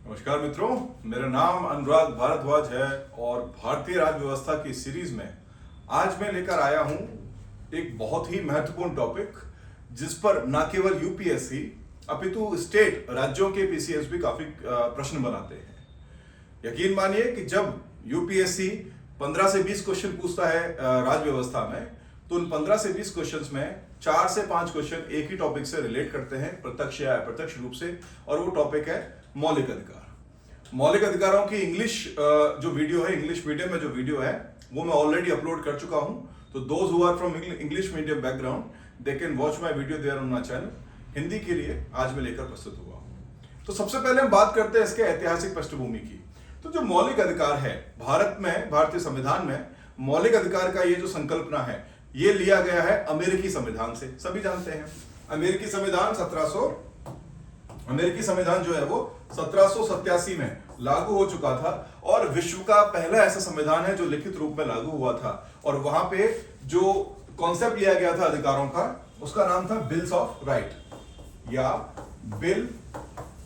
नमस्कार मित्रों, मेरा नाम अनुराग भारद्वाज है और भारतीय राज्य व्यवस्था की सीरीज में आज मैं लेकर आया हूं एक बहुत ही महत्वपूर्ण टॉपिक जिस पर न केवल यूपीएससी अपितु स्टेट राज्यों के पीसीएस भी काफी प्रश्न बनाते हैं। यकीन मानिए कि जब यूपीएससी 15 से 20 क्वेश्चन पूछता है राज्य व्यवस्था में, तो उन 15 से 20 क्वेश्चंस में 4 से 5 क्वेश्चन एक ही टॉपिक से रिलेट करते हैं, प्रत्यक्ष या अप्रत्यक्ष रूप से, और वो टॉपिक है मौलिक अधिकार। मौलिक अधिकारों की इंग्लिश जो वीडियो है, इंग्लिश मीडियम में जो वीडियो है, वो मैं ऑलरेडी अपलोड कर चुका हूं। तो those who are from English medium background they can watch my video there on my channel. Hindi के लिए आज मैं लेकर प्रस्तुत हुआ हूं। तो सबसे पहले हम बात करते हैं इसके ऐतिहासिक पृष्ठभूमि की। तो जो मौलिक अधिकार है भारत में, भारतीय संविधान में मौलिक अधिकार का ये जो संकल्पना है, ये लिया गया है अमेरिकी संविधान से। सभी जानते हैं अमेरिकी संविधान जो है वो 1787 में लागू हो चुका था और विश्व का पहला ऐसा संविधान है जो लिखित रूप में लागू हुआ था। और वहां पे जो कॉन्सेप्ट लिया गया था अधिकारों का, उसका नाम था बिल्स ऑफ राइट या बिल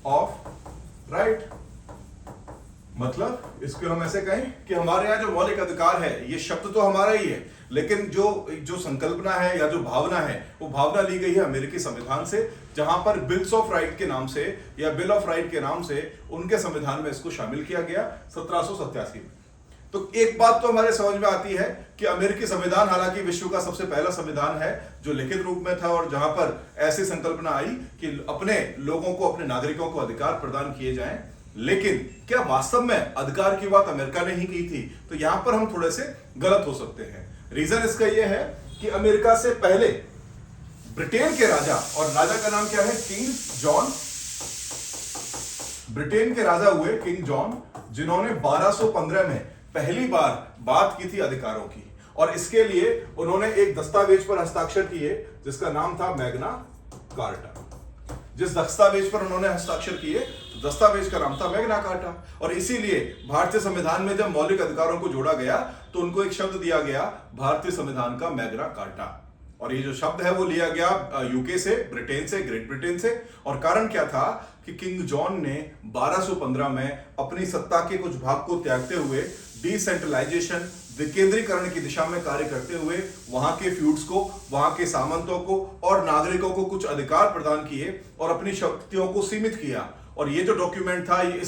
ऑफ राइट। मतलब इसको हम ऐसे कहें कि हमारे यहाँ जो मौलिक अधिकार है, ये शब्द तो हमारा ही है, लेकिन जो संकल्पना है या जो भावना है, वो भावना ली गई है अमेरिकी संविधान से, जहां पर बिल्स ऑफ राइट के नाम से या बिल ऑफ राइट के नाम से उनके संविधान में इसको शामिल किया गया 1787 में। तो एक बात तो हमारे समझ में आती है कि अमेरिकी संविधान हालांकि विश्व का सबसे पहला संविधान है जो लिखित रूप में था और जहां पर ऐसी संकल्पना आई कि अपने लोगों को, अपने नागरिकों को अधिकार प्रदान किए जाएं। लेकिन क्या वास्तव में अधिकार की बात अमेरिका ने ही की थी? तो यहां पर हम थोड़े से गलत हो सकते हैं। रीजन इसका यह है कि अमेरिका से पहले ब्रिटेन के राजा, और राजा का नाम क्या है? King John. ब्रिटेन के राजा हुए किंग जॉन, जिन्होंने 1215 में पहली बार बात की थी अधिकारों की, और इसके लिए उन्होंने एक दस्तावेज पर हस्ताक्षर किए जिसका नाम था मैग्ना कार्टा। जिस दस्तावेज पर उन्होंने हस्ताक्षर किए, दस्तावेज का नाम था मैग्ना कार्टा। और इसीलिए भारतीय संविधान में जब मौलिक अधिकारों को जोड़ा गया तो उनको एक शब्द दिया गया भारतीय संविधान का मैग्ना कार्टा। और ये जो शब्द है वो लिया गया यूके से, ब्रिटेन से, ग्रेट ब्रिटेन से। और कारण क्या था कि किंग जॉन ने 1215 में अपनी सत्ता के कुछ भाग को त्यागते हुए डिसेंट्रलाइजेशन, विकेंद्रीकरण की दिशा में कार्य करते हुए वहां के फ्यूड्स को, वहां के सामंतों को और नागरिकों को कुछ अधिकार प्रदान किए और अपनी शक्तियों को सीमित किया। और ये जो डॉक्यूमेंट था, ये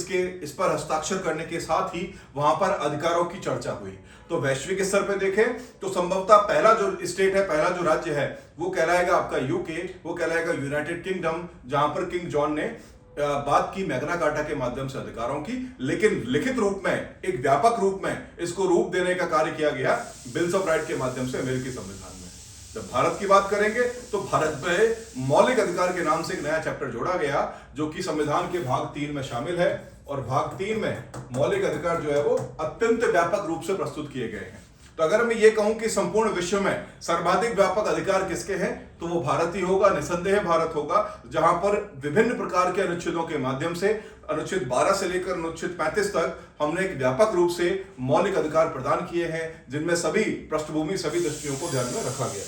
इस पर हस्ताक्षर करने के साथ ही वहां पर अधिकारों की चर्चा हुई। तो वैश्विक स्तर पे देखें तो संभवतः पहला जो स्टेट है, पहला जो राज्य है, वो कहलाएगा आपका यूके, वो कहलाएगा यूनाइटेड किंगडम, जहां पर किंग जॉन ने बात की मैग्ना कार्टा के माध्यम से अधिकारों की। लेकिन लिखित रूप में, एक व्यापक रूप में इसको रूप देने का कार्य किया गया बिल्स ऑफ राइट के माध्यम से अमेरिकी संविधान में। जब भारत की बात करेंगे तो भारत में मौलिक अधिकार के नाम से एक नया चैप्टर जोड़ा गया जो कि संविधान के भाग 3 में शामिल है। और भाग 3 में मौलिक अधिकार जो है वो अत्यंत व्यापक रूप से प्रस्तुत किए गए हैं। तो अगर मैं ये कहूं कि संपूर्ण विश्व में सर्वाधिक व्यापक अधिकार किसके हैं, तो वो भारत ही होगा, निसंदेह भारत होगा, जहां पर विभिन्न प्रकार के अनुच्छेदों के माध्यम से अनुच्छेद 12 से लेकर अनुच्छेद 35 तक हमने एक व्यापक रूप से मौलिक अधिकार प्रदान किए हैं, जिनमें सभी पृष्ठभूमि, सभी दृष्टियों को ध्यान में रखा गया।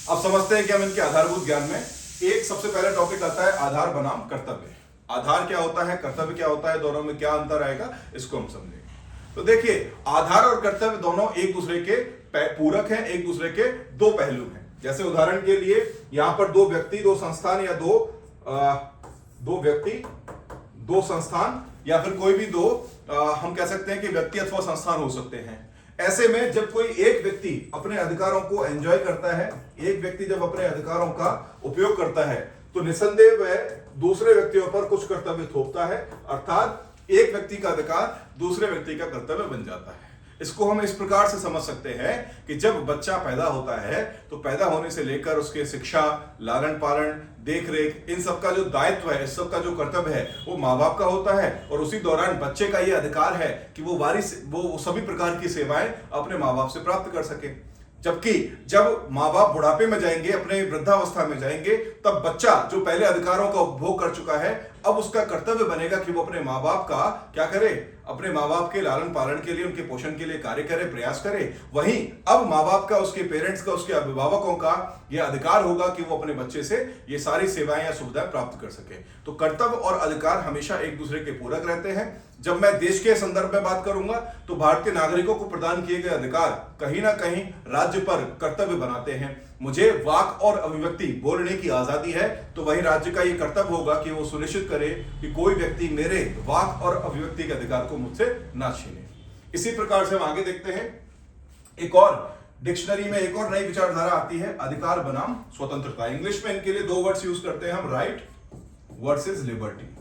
अब समझते हैं कि हम इनके आधारभूत ज्ञान में एक सबसे पहला टॉपिक आता है आधार बनाम कर्तव्य। आधार क्या होता है, कर्तव्य क्या होता है, दोनों में क्या अंतर आएगा, इसको हम समझेंगे। तो देखिए, आधार और कर्तव्य दोनों एक दूसरे के पूरक हैं, एक दूसरे के दो पहलू हैं। जैसे उदाहरण के लिए यहां पर दो व्यक्ति, दो संस्थान या दो व्यक्ति, दो संस्थान या फिर कोई भी दो हम कह सकते हैं कि व्यक्ति अथवा संस्थान हो सकते हैं। ऐसे में जब कोई एक व्यक्ति अपने अधिकारों को एंजॉय करता है, एक व्यक्ति जब अपने अधिकारों का उपयोग करता है, तो निसंदेह वह दूसरे व्यक्तियों पर कुछ कर्तव्य थोपता है, अर्थात एक व्यक्ति का अधिकार दूसरे व्यक्ति का कर्तव्य बन जाता है। इसको हम इस प्रकार से समझ सकते हैं कि जब बच्चा पैदा होता है तो पैदा होने से लेकर उसके शिक्षा, लालन पालन, देख रेख, इन सब का जो दायित्व है, इस सब का जो कर्तव्य है, वो माँ बाप का होता है। और उसी दौरान बच्चे का ये अधिकार है कि वो सभी प्रकार की सेवाएं अपने माँ बाप से प्राप्त कर सके। जबकि जब माँ बाप बुढ़ापे में जाएंगे, अपने वृद्धावस्था में जाएंगे, तब बच्चा जो पहले अधिकारों का उपभोग कर चुका है, अब उसका कर्तव्य बनेगा कि वो अपने माँ बाप का क्या करे, अपने माँ बाप के लालन पालन के लिए, उनके पोषण के लिए कार्य करे, प्रयास करे। वहीं अब माँ बाप का, उसके पेरेंट्स का, उसके अभिभावकों का यह अधिकार होगा कि वो अपने बच्चे से ये सारी सेवाएं या सुविधाएं प्राप्त कर सके। तो कर्तव्य और अधिकार हमेशा एक दूसरे के पूरक रहते हैं। जब मैं देश के संदर्भ में बात करूंगा तो भारतीय नागरिकों को प्रदान किए गए अधिकार कहीं ना कहीं राज्य पर कर्तव्य बनाते हैं। मुझे वाक और अभिव्यक्ति बोलने की आजादी है, तो वही राज्य का यह कर्तव्य होगा कि वो सुनिश्चित करे कि कोई व्यक्ति मेरे वाक और अभिव्यक्ति के अधिकार को मुझसे ना छीने। इसी प्रकार से हम आगे देखते हैं, एक और डिक्शनरी में एक और नई विचारधारा आती है, अधिकार बनाम स्वतंत्रता। इंग्लिश में इनके लिए दो वर्ड्स यूज करते हैं हम, राइट वर्सेस लिबर्टी।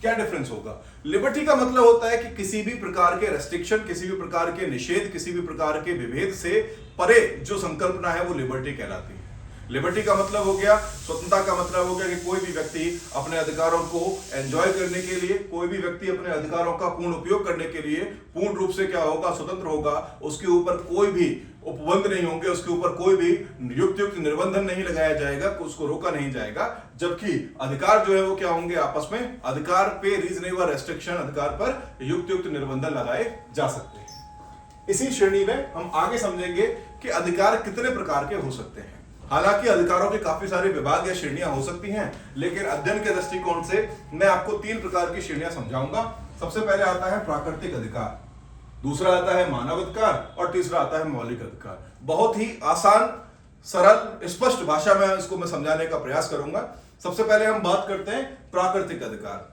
क्या डिफरेंस होगा? लिबर्टी का मतलब होता है कि किसी भी प्रकार के रेस्ट्रिक्शन, किसी भी प्रकार के निषेध, किसी भी प्रकार के विभेद से परे जो संकल्पना है वो लिबर्टी कहलाती है। लिबर्टी का मतलब हो गया, स्वतंत्रता का मतलब हो गया कि कोई भी व्यक्ति अपने अधिकारों को एंजॉय करने के लिए, कोई भी व्यक्ति अपने अधिकारों का पूर्ण उपयोग करने के लिए पूर्ण रूप से क्या होगा, स्वतंत्र होगा। उसके ऊपर कोई भी उपबंध नहीं होंगे, उसके ऊपर कोई भी युक्त निर्बंधन नहीं लगाया जाएगा, उसको रोका नहीं जाएगा। जबकि अधिकार जो है वो क्या होंगे, आपस में अधिकार पे रीजनेबल रेस्ट्रिक्शन, अधिकार पर युक्त निर्बंधन लगाए जा सकते हैं। इसी श्रेणी में हम आगे समझेंगे कि अधिकार कितने प्रकार के हो सकते हैं। हालांकि अधिकारों के काफी सारे विभाग या श्रेणियां हो सकती हैं, लेकिन अध्ययन के दृष्टिकोण से मैं आपको 3 प्रकार की श्रेणियां समझाऊंगा। सबसे पहले आता है प्राकृतिक अधिकार, दूसरा आता है मानव अधिकार और तीसरा आता है मौलिक अधिकार। बहुत ही आसान, सरल, स्पष्ट भाषा में इसको मैं समझाने का प्रयास करूंगा। सबसे पहले हम बात करते हैं प्राकृतिक अधिकार।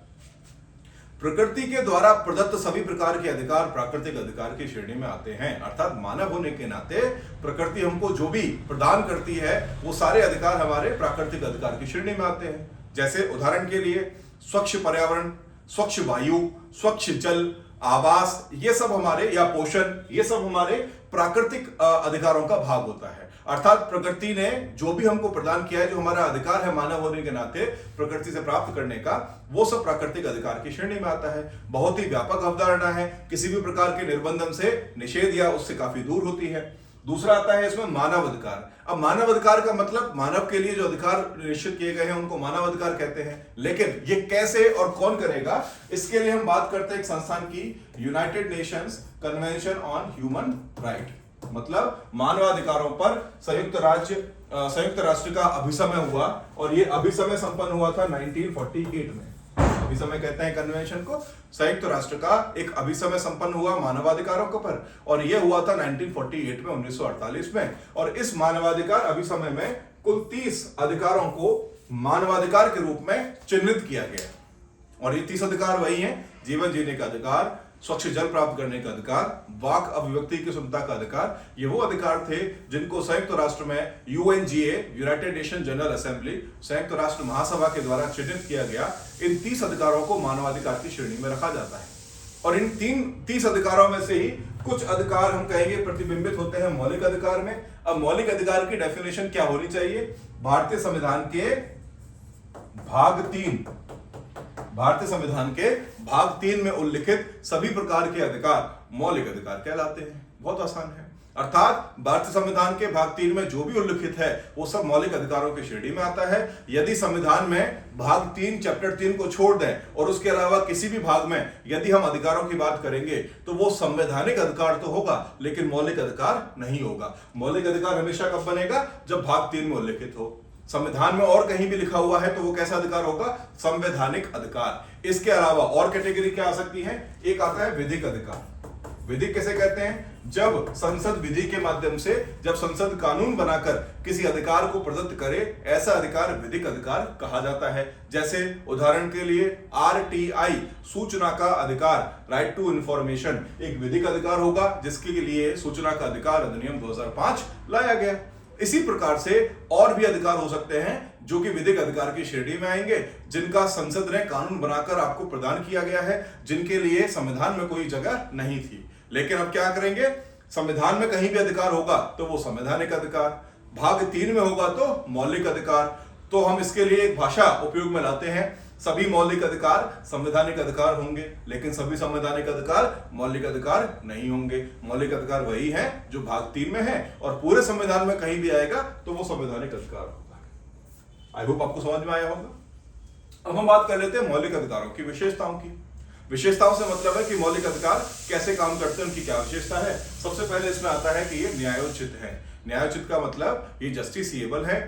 प्रकृति के द्वारा प्रदत्त सभी प्रकार के अधिकार प्राकृतिक अधिकार की श्रेणी में आते हैं। अर्थात मानव होने के नाते प्रकृति हमको जो भी प्रदान करती है वो सारे अधिकार हमारे प्राकृतिक अधिकार की श्रेणी में आते हैं। जैसे उदाहरण के लिए स्वच्छ पर्यावरण, स्वच्छ वायु, स्वच्छ जल, आवास, ये सब हमारे, या पोषण, ये सब हमारे प्राकृतिक अधिकारों का भाग होता है। अर्थात प्रकृति ने जो भी हमको प्रदान किया है, जो हमारा अधिकार है मानव होने के नाते प्रकृति से प्राप्त करने का, वो सब प्राकृतिक अधिकार की श्रेणी में आता है। बहुत ही व्यापक अवधारणा है, किसी भी प्रकार के निर्बंधन से, निषेध या उससे काफी दूर होती है। दूसरा आता है इसमें मानव अधिकार। अब मानव अधिकार का मतलब मानव के लिए जो अधिकार निश्चित किए गए हैं उनको मानव अधिकार कहते हैं। लेकिन ये कैसे और कौन करेगा, इसके लिए हम बात करते हैं एक संस्थान की, United Nations convention on human right. मतलब मानवाधिकारों पर संयुक्त राष्ट्र का अभिसमय हुआ, और ये अभिसमय संपन्न हुआ था 1948 में। अभिसमय कहते हैं कन्वेंशन को। संयुक्त राष्ट्र का एक अभिसमय संपन्न हुआ मानवाधिकारों के पर, और यह हुआ था 1948 में, 1948 में। और इस मानवाधिकार अभिसमय में कुल 30 अधिकारों को मानवाधिकार के रूप में चिन्हित किया गया। और ये 30 अधिकार वही हैं: जीवन जीने का अधिकार, स्वच्छ जल प्राप्त करने का अधिकार, वाक अभिव्यक्ति की स्वतंत्रता का अधिकार। ये वो अधिकार थे जिनको संयुक्त राष्ट्र में UNGA, United nation general assembly, संयुक्त राष्ट्र महासभा के द्वारा चिन्हित किया गया। इन 30 अधिकारों को मानवाधिकार की श्रेणी में रखा जाता है। और इन 30 अधिकारों में से ही कुछ अधिकार हम कहेंगे प्रतिबिंबित होते हैं मौलिक अधिकार में। अब मौलिक अधिकार की डेफिनेशन क्या होनी चाहिए? भारतीय संविधान के भाग 3 में उल्लिखित सभी प्रकार के अधिकार मौलिक अधिकार कहलाते हैं। बहुत आसान है। अर्थात भारतीय संविधान के भाग 3 में जो भी उल्लिखित है वो सब मौलिक अधिकारों की श्रेणी में आता है। यदि संविधान में भाग 3 चैप्टर 3 को छोड़ दें और उसके अलावा किसी भी भाग में यदि हम अधिकारों की बात करेंगे तो वो संवैधानिक अधिकार तो होगा, लेकिन मौलिक अधिकार नहीं होगा। मौलिक अधिकार हमेशा कब बनेगा? जब भाग 3 में उल्लिखित हो। संविधान में और कहीं भी लिखा हुआ है तो वो कैसा अधिकार होगा? संवैधानिक अधिकार। इसके अलावा और कैटेगरी क्या आ सकती है? एक आता है विधिक अधिकार। विधिक किसे कहते हैं? जब संसद विधि के माध्यम से, जब संसद कानून बनाकर किसी अधिकार को प्रदत्त करे, ऐसा अधिकार विधिक अधिकार कहा जाता है। जैसे उदाहरण के लिए आरटीआई, सूचना का अधिकार, राइट टू इंफॉर्मेशन, एक विधिक अधिकार होगा जिसके लिए सूचना का अधिकार अधिनियम 2005 लाया गया। इसी प्रकार से और भी अधिकार हो सकते हैं जो कि विधिक अधिकार की श्रेणी में आएंगे, जिनका संसद ने कानून बनाकर आपको प्रदान किया गया है, जिनके लिए संविधान में कोई जगह नहीं थी। लेकिन अब क्या करेंगे? संविधान में कहीं भी अधिकार होगा तो वो संवैधानिक अधिकार, भाग 3 में होगा तो मौलिक अधिकार। तो हम इसके लिए एक भाषा उपयोग में लाते हैं, सभी मौलिक अधिकार संवैधानिक अधिकार होंगे, लेकिन सभी संवैधानिक अधिकार मौलिक अधिकार नहीं होंगे। मौलिक अधिकार वही है जो भाग 3 में है, और पूरे संविधान में कहीं भी आएगा तो वो संवैधानिक अधिकार होगा। आई होप आपको समझ में आया होगा। अब हम बात कर लेते हैं मौलिक अधिकारों की विशेषताओं की। विशेषताओं से मतलब है कि मौलिक अधिकार कैसे काम करते हैं, उनकी क्या विशेषता है। सबसे पहले इसमें आता है कि ये न्यायोचित है। न्यायोचित का मतलब ये जस्टिसिएबल है।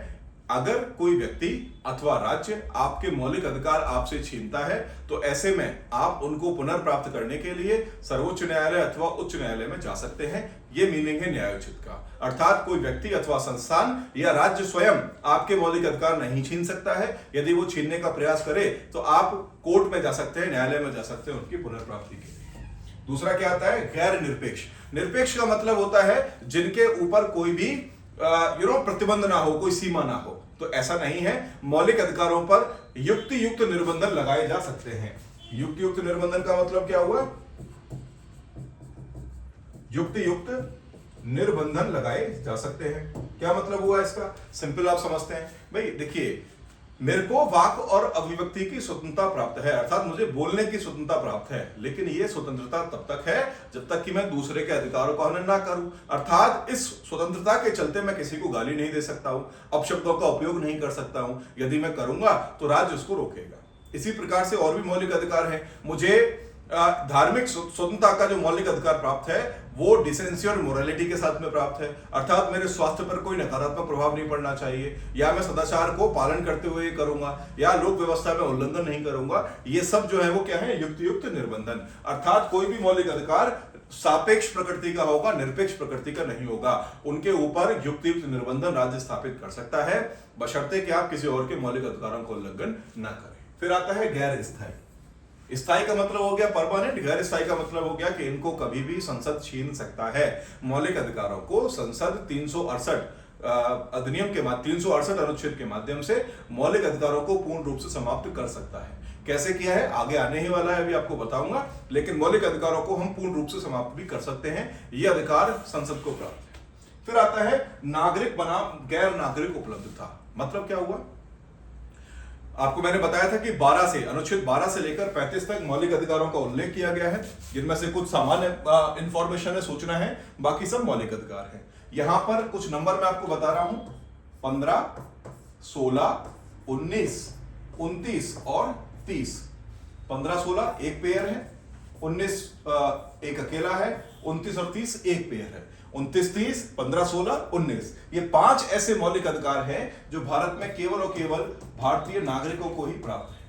अगर कोई व्यक्ति अथवा राज्य आपके मौलिक अधिकार आपसे छीनता है तो ऐसे में आप उनको पुनर्प्राप्त करने के लिए सर्वोच्च न्यायालय अथवा उच्च न्यायालय में जा सकते हैं। ये मीनिंग है न्यायोचित का। अर्थात कोई व्यक्ति अथवा संस्थान या राज्य स्वयं आपके मौलिक अधिकार नहीं छीन सकता है। यदि वो छीनने का प्रयास करे तो आप कोर्ट में जा सकते हैं, न्यायालय में जा सकते हैं उनकी पुनर्प्राप्ति के लिए। दूसरा क्या आता है? गैर निरपेक्ष। निरपेक्ष का मतलब होता है जिनके ऊपर कोई भी प्रतिबंध ना हो, कोई सीमा ना हो। तो ऐसा नहीं है। मौलिक अधिकारों पर युक्ति युक्त निर्बंधन लगाए जा सकते हैं। युक्ति युक्त निर्बंधन का मतलब क्या हुआ? युक्ति युक्त निर्बंधन लगाए जा सकते हैं। क्या मतलब हुआ इसका? सिंपल आप समझते हैं। भाई देखिए, मेरे को वाक और अभिव्यक्ति की स्वतंत्रता प्राप्त है, अर्थात मुझे बोलने की स्वतंत्रता प्राप्त है, लेकिन यह स्वतंत्रता तब तक है जब तक कि मैं दूसरे के अधिकारों का हनन ना करूं। अर्थात इस स्वतंत्रता के चलते मैं किसी को गाली नहीं दे सकता हूं, अपशब्दों का उपयोग नहीं कर सकता हूं। यदि मैं करूंगा तो राज्य उसको रोकेगा। इसी प्रकार से और भी मौलिक अधिकार है। मुझे धार्मिक स्वतंत्रता का जो मौलिक अधिकार प्राप्त है वो डिसेंसी और मोरालिटी के साथ में प्राप्त है। अर्थात मेरे स्वास्थ्य पर कोई नकारात्मक प्रभाव नहीं पड़ना चाहिए, या मैं सदाचार को पालन करते हुए करूंगा, या लोक व्यवस्था में उल्लंघन नहीं करूंगा। ये सब जो है वो क्या है? युक्ति युक्त निर्बंधन। अर्थात कोई भी मौलिक अधिकार सापेक्ष प्रकृति का होगा, निरपेक्ष प्रकृति का नहीं होगा। उनके ऊपर युक्ति युक्त निर्बंधन राज्य स्थापित कर सकता है, बशर्ते कि आप किसी और के मौलिक अधिकारों को उल्लंघन न करें। फिर आता है गैर स्थायी। स्थायी का मतलब हो गया परमानेंट, गैर स्थायी का मतलब हो गया कि इनको कभी भी संसद छीन सकता है। मौलिक अधिकारों को संसद 368 अधिनियम के माध्यम 368 अनुच्छेद के माध्यम से मौलिक अधिकारों को पूर्ण रूप से समाप्त कर सकता है। कैसे किया है आगे आने ही वाला है, अभी आपको बताऊंगा। लेकिन मौलिक अधिकारों को हम पूर्ण रूप से समाप्त भी कर सकते हैं। ये अधिकार संसद को प्राप्त है। फिर आता है नागरिक बनाम गैर नागरिक उपलब्धता। मतलब क्या हुआ? आपको मैंने बताया था कि अनुच्छेद 12 से लेकर 35 तक मौलिक अधिकारों का उल्लेख किया गया है, जिनमें से कुछ सामान्य इंफॉर्मेशन है, सूचना है, बाकी सब मौलिक अधिकार है। यहां पर कुछ नंबर मैं आपको बता रहा हूं, 15, 16, 19, 29 और 30। 15, 16 एक पेयर है, 19 एक अकेला है, 29 और 30 एक पेयर है। 29, 30, 15, 16, 19 ये 5 ऐसे मौलिक अधिकार हैं जो भारत में केवल और केवल भारतीय नागरिकों को ही प्राप्त है।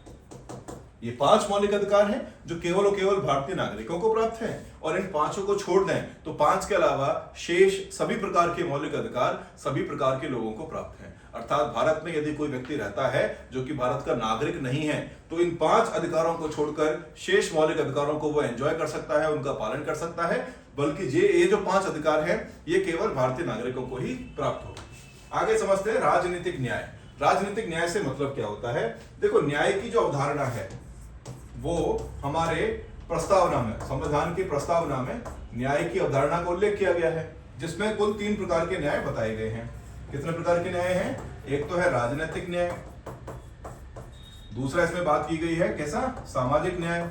ये 5 मौलिक अधिकार हैं जो केवल और केवल भारतीय नागरिकों को प्राप्त हैं, और इन 5 को छोड़ दें तो 5 के अलावा शेष सभी प्रकार के मौलिक अधिकार सभी प्रकार के लोगों को प्राप्त हैं। अर्थात भारत में यदि कोई व्यक्ति रहता है जो कि भारत का नागरिक नहीं है तो इन 5 अधिकारों को छोड़कर शेष मौलिक अधिकारों को वो एंजॉय कर सकता है, उनका पालन कर सकता है, बल्कि ये जो 5 अधिकार हैं ये केवल भारतीय नागरिकों को ही प्राप्त होगा। आगे समझते हैं राजनीतिक न्याय। राजनीतिक न्याय से मतलब क्या होता है? देखो, न्याय की जो अवधारणा है वो हमारे प्रस्तावना में, संविधान की प्रस्तावना में न्याय की अवधारणा का उल्लेख किया गया है, जिसमें कुल 3 प्रकार के न्याय बताए गए हैं। कितने प्रकार के न्याय हैं? एक तो है राजनीतिक न्याय, दूसरा इसमें बात की गई है कैसा? सामाजिक न्याय,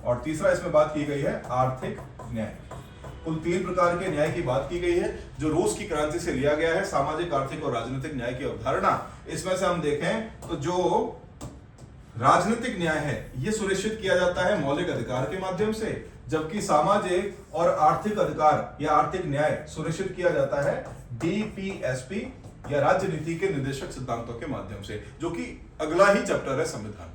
और तीसरा इसमें बात की गई है आर्थिक न्याय। कुल 3 प्रकार के न्याय की बात की गई है जो रूस की क्रांति से लिया गया है। सामाजिक, आर्थिक और राजनीतिक न्याय की अवधारणा, इसमें से हम देखें तो जो राजनीतिक न्याय है यह सुनिश्चित किया जाता है मौलिक अधिकार के माध्यम से, जबकि सामाजिक और आर्थिक अधिकार या आर्थिक न्याय सुनिश्चित किया जाता है डीपीएसपी या राज्य नीति के निर्देशक सिद्धांतों के माध्यम से, जो कि अगला ही चैप्टर है संविधान में।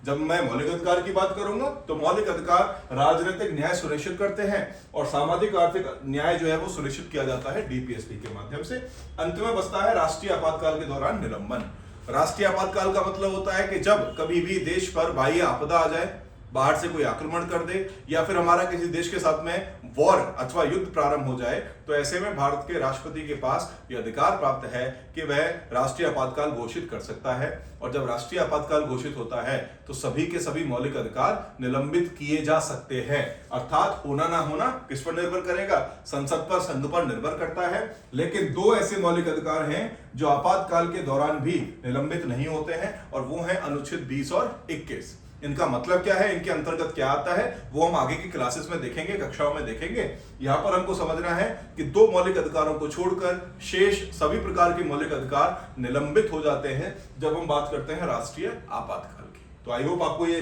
जब मैं मौलिक अधिकार की बात करूंगा तो मौलिक अधिकार राजनीतिक न्याय सुनिश्चित करते हैं, और सामाजिक आर्थिक न्याय जो है वो सुनिश्चित किया जाता है डीपीएसपी के माध्यम से। अंत में बचता है राष्ट्रीय आपातकाल के दौरान निलंबन। राष्ट्रीय आपातकाल का मतलब होता है कि जब कभी भी देश पर बाह्य आपदा आ जाए, बाहर से कोई आक्रमण कर दे या फिर हमारा किसी देश के साथ में वॉर अथवा युद्ध प्रारंभ हो जाए, तो ऐसे में भारत के राष्ट्रपति के पास यह अधिकार प्राप्त है कि वह राष्ट्रीय आपातकाल घोषित कर सकता है। और जब राष्ट्रीय आपातकाल घोषित होता है तो सभी के सभी मौलिक अधिकार निलंबित किए जा सकते हैं। अर्थात होना ना होना किस पर निर्भर करेगा? संसद पर, संघ पर निर्भर करता है। लेकिन दो ऐसे मौलिक अधिकार हैं जो आपातकाल के दौरान भी निलंबित नहीं होते हैं, और वो है अनुच्छेद 20 और 21। इनका मतलब क्या है, इनके अंतर्गत क्या आता है, वो हम आगे की क्लासेस में देखेंगे, कक्षाओं में देखेंगे। यहां पर हमको समझना है कि दो मौलिक अधिकारों को छोड़कर शेष सभी प्रकार के मौलिक अधिकार निलंबित हो जाते हैं जब हम बात करते हैं राष्ट्रीय आपातकाल की। तो आई होप आपको ये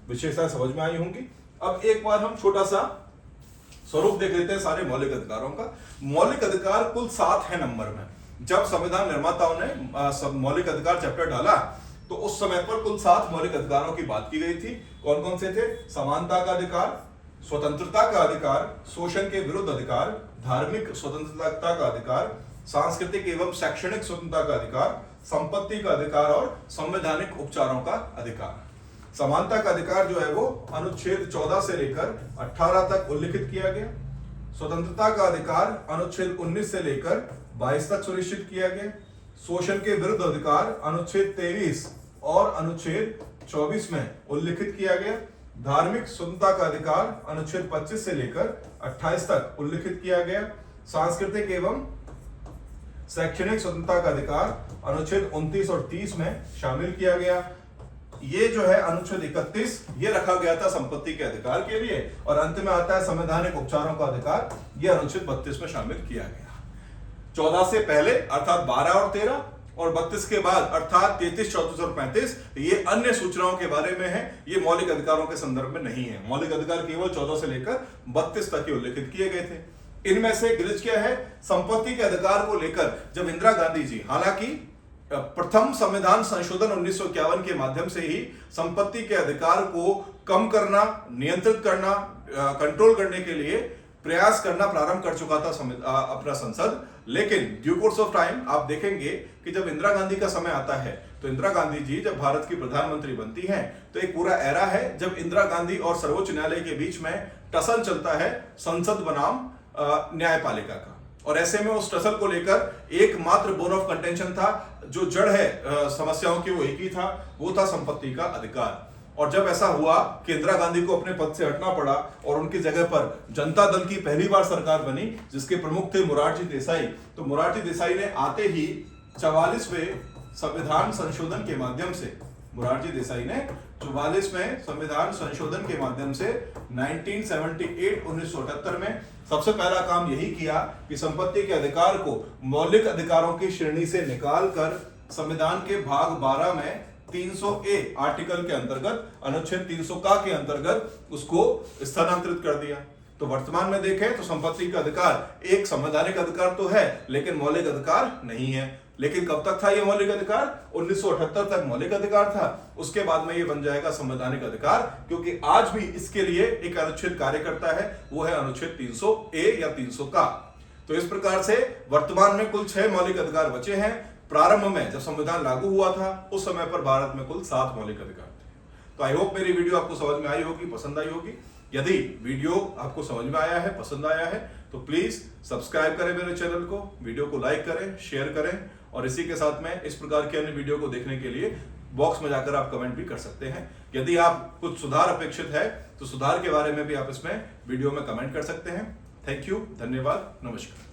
विशेषता समझ में आई होंगी। अब एक बार हम छोटा सा स्वरूप देख लेते हैं सारे मौलिक अधिकारों का। मौलिक अधिकार कुल 7 है नंबर में। जब संविधान निर्माताओं ने मौलिक अधिकार चैप्टर डाला तो उस समय पर कुल 7 मौलिक अधिकारों की बात की गई थी। कौन कौन से थे? समानता का अधिकार, स्वतंत्रता का अधिकार, शोषण के विरुद्ध अधिकार, धार्मिक स्वतंत्रता का अधिकार, सांस्कृतिक एवं शैक्षणिक स्वतंत्रता का अधिकार, संपत्ति का अधिकार और संवैधानिक उपचारों का अधिकार। समानता का अधिकार जो है वो अनुच्छेद 14 से लेकर 18 तक उल्लिखित किया गया। स्वतंत्रता का अधिकार अनुच्छेद 19 से लेकर 22 तक सुनिश्चित किया गया। शोषण के विरुद्ध अधिकार अनुच्छेद 23 और अनुच्छेद 24 में उल्लिखित किया गया। धार्मिक स्वतंत्रता का अधिकार अनुच्छेद 25 से लेकर 28 तक उल्लिखित किया गया। सांस्कृतिक एवं शैक्षणिक स्वतंत्रता का अधिकार अनुच्छेद 29 और 30 में शामिल किया गया। ये जो है अनुच्छेद 31 ये रखा गया था संपत्ति के अधिकार के लिए, और अंत में आता है संवैधानिक उपचारों का अधिकार, ये अनुच्छेद 32 में शामिल किया गया। 14 से पहले अर्थात 12 और 13, और 32 के बाद अर्थात 33, 34 और 35 ये अन्य सूचनाओं के बारे में है। ये मौलिक अधिकारों के संदर्भ में नहीं है। मौलिक अधिकार केवल 14 से लेकर 32 तक ही उल्लिखित किए गए थे। इनमें से गिलिज क्या है? संपत्ति के अधिकार को लेकर जब इंदिरा गांधी जी, हालांकि प्रथम संविधान संशोधन 1951 के माध्यम से ही संपत्ति के अधिकार को कम करना, नियंत्रित करना, कंट्रोल करने के लिए प्रयास करना प्रारंभ कर चुका था अपना संसद। लेकिन ड्यू कोर्स ऑफ टाइम आप देखेंगे कि जब इंदिरा गांधी का समय आता है तो इंदिरा गांधी जी जब भारत की प्रधानमंत्री बनती हैं तो एक पूरा एरा है जब इंदिरा गांधी और सर्वोच्च न्यायालय के बीच में टसल चलता है संसद बनाम न्यायपालिका का। और ऐसे में उस टसल को लेकर एकमात्र बोन ऑफ कंटेंशन था, जो जड़ है समस्याओं की, वो एक ही था, वो था संपत्ति का अधिकार। और जब ऐसा हुआ कि इंदिरा गांधी को अपने पद से हटना पड़ा और उनकी जगह पर जनता दल की पहली बार सरकार बनी जिसके प्रमुख थे मोरारजी देसाई, तो मोरारजी देसाई ने आते ही 44वें संविधान संशोधन के माध्यम से, मोरारजी देसाई ने 44वें संविधान संशोधन के माध्यम से 1978 में सबसे पहला काम यही किया कि संपत्ति के अधिकार को मौलिक अधिकारों की श्रेणी से निकालकर संविधान के भाग 12 में 300A आर्टिकल के अंतर्गत, अनुच्छेद 300 का के अंतर्गत उसको स्थानांतरित कर दिया। तो वर्तमान में देखें तो संपत्ति का अधिकार एक संवैधानिक अधिकार तो है लेकिन मौलिक अधिकार नहीं है। लेकिन कब तक था यह मौलिक अधिकार? 1978 तक मौलिक अधिकार था, उसके बाद में यह बन जाएगा संवैधानिक अधिकार, क्योंकि आज भी इसके लिए एक अनुच्छेद कार्य करता है, वो है अनुच्छेद 300A या 300 का। तो इस प्रकार से वर्तमान में कुल 6 मौलिक अधिकार बचे हैं। प्रारंभ में जब संविधान लागू हुआ था उस समय पर भारत में कुल 7 मौलिक अधिकार थे। तो आई होप मेरी वीडियो आपको समझ में आई होगी, पसंद आई होगी। यदि वीडियो आपको समझ में आया है, पसंद आया है, तो प्लीज सब्सक्राइब करें मेरे चैनल को, वीडियो को लाइक करें, शेयर करें, और इसी के साथ में इस प्रकार के अन्य वीडियो को देखने के लिए बॉक्स में जाकर आप कमेंट भी कर सकते हैं। यदि आप कुछ सुधार अपेक्षित है तो सुधार के बारे में भी आप इसमें वीडियो में कमेंट कर सकते हैं। थैंक यू, धन्यवाद, नमस्कार।